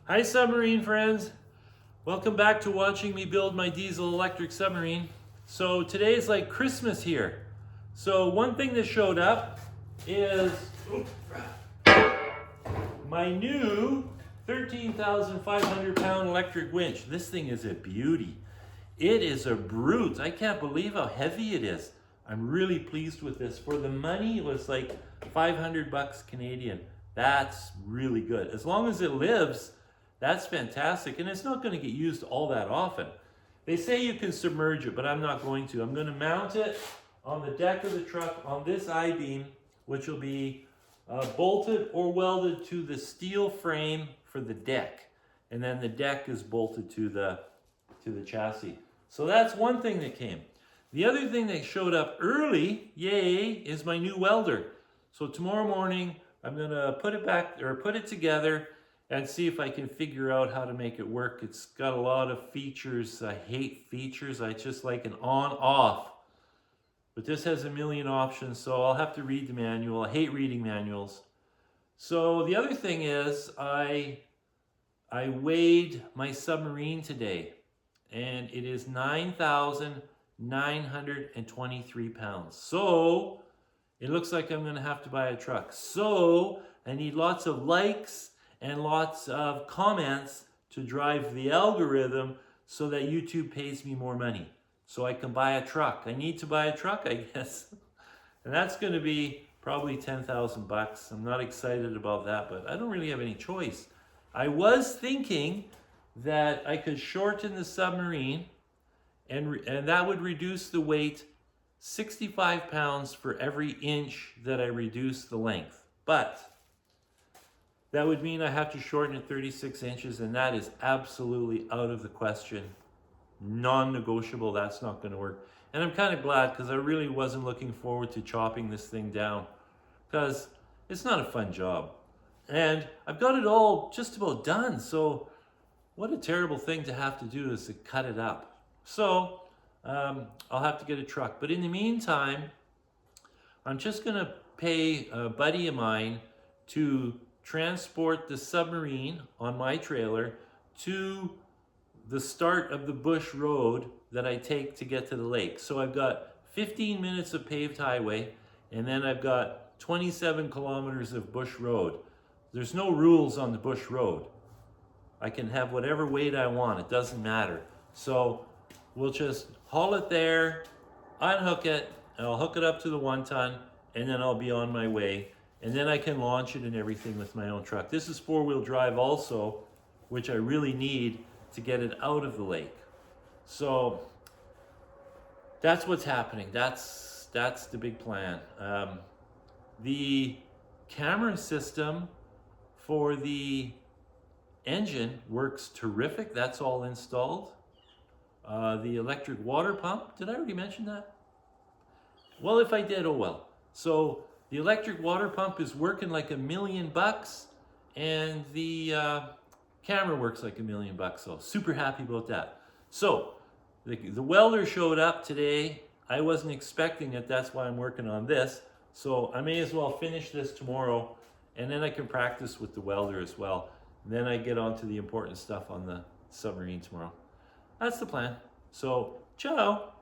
Hi submarine friends, welcome back to watching me build my diesel electric submarine. So today is like Christmas here. So one thing that showed up is my new 13,500 pound electric winch. This thing is a beauty. It is a brute. I can't believe how heavy it is. I'm really pleased with this. For the money, it was like 500 bucks Canadian. That's really good. As long as it lives, that's fantastic. And it's not going to get used all that often. They say you can submerge it, but I'm not going to. I'm going to mount it on the deck of the truck on this I-beam, which will be bolted or welded to the steel frame for the deck. And then the deck is bolted to the chassis. So that's one thing that came. The other thing that showed up early, yay, is my new welder. So tomorrow morning, I'm gonna put it together and see if I can figure out how to make it work. It's got a lot of features. I hate features. I just like an on-off. But this has a million options, so I'll have to read the manual. I hate reading manuals. So the other thing is, I weighed my submarine today, and it is 9,923 pounds. So it looks like I'm gonna have to buy a truck. So I need lots of likes and lots of comments to drive the algorithm so that YouTube pays me more money, so I can buy a truck. I need to buy a truck, I guess. And that's gonna be probably 10,000 bucks. I'm not excited about that, but I don't really have any choice. I was thinking that I could shorten the submarine and that would reduce the weight 65 pounds for every inch that I reduce the length. But that would mean I have to shorten it 36 inches, and that is absolutely out of the question. Non-negotiable, that's not gonna work. And I'm kind of glad, because I really wasn't looking forward to chopping this thing down, because it's not a fun job. And I've got it all just about done, so what a terrible thing to have to do is to cut it up. So I'll have to get a truck. But in the meantime, I'm just gonna pay a buddy of mine to transport the submarine on my trailer to the start of the bush road that I take to get to the lake. So I've got 15 minutes of paved highway, and then I've got 27 kilometers of bush road. There's no rules on the bush road. I can have whatever weight I want, it doesn't matter. So we'll just haul it there, unhook it, and I'll hook it up to the 1 ton, and then I'll be on my way. And then I can launch it and everything with my own truck. This is 4-wheel drive also, which I really need to get it out of the lake. So that's what's happening. That's the big plan. The camera system for the engine works terrific. That's all installed. The electric water pump, did I already mention that? Well, if I did, oh well. So the electric water pump is working like $1 million, and the camera works like $1 million, so super happy about that. So the welder showed up today. I wasn't expecting it, that's why I'm working on this. So I may as well finish this tomorrow, and then I can practice with the welder as well. And then I get on to the important stuff on the submarine tomorrow. That's the plan. So, ciao.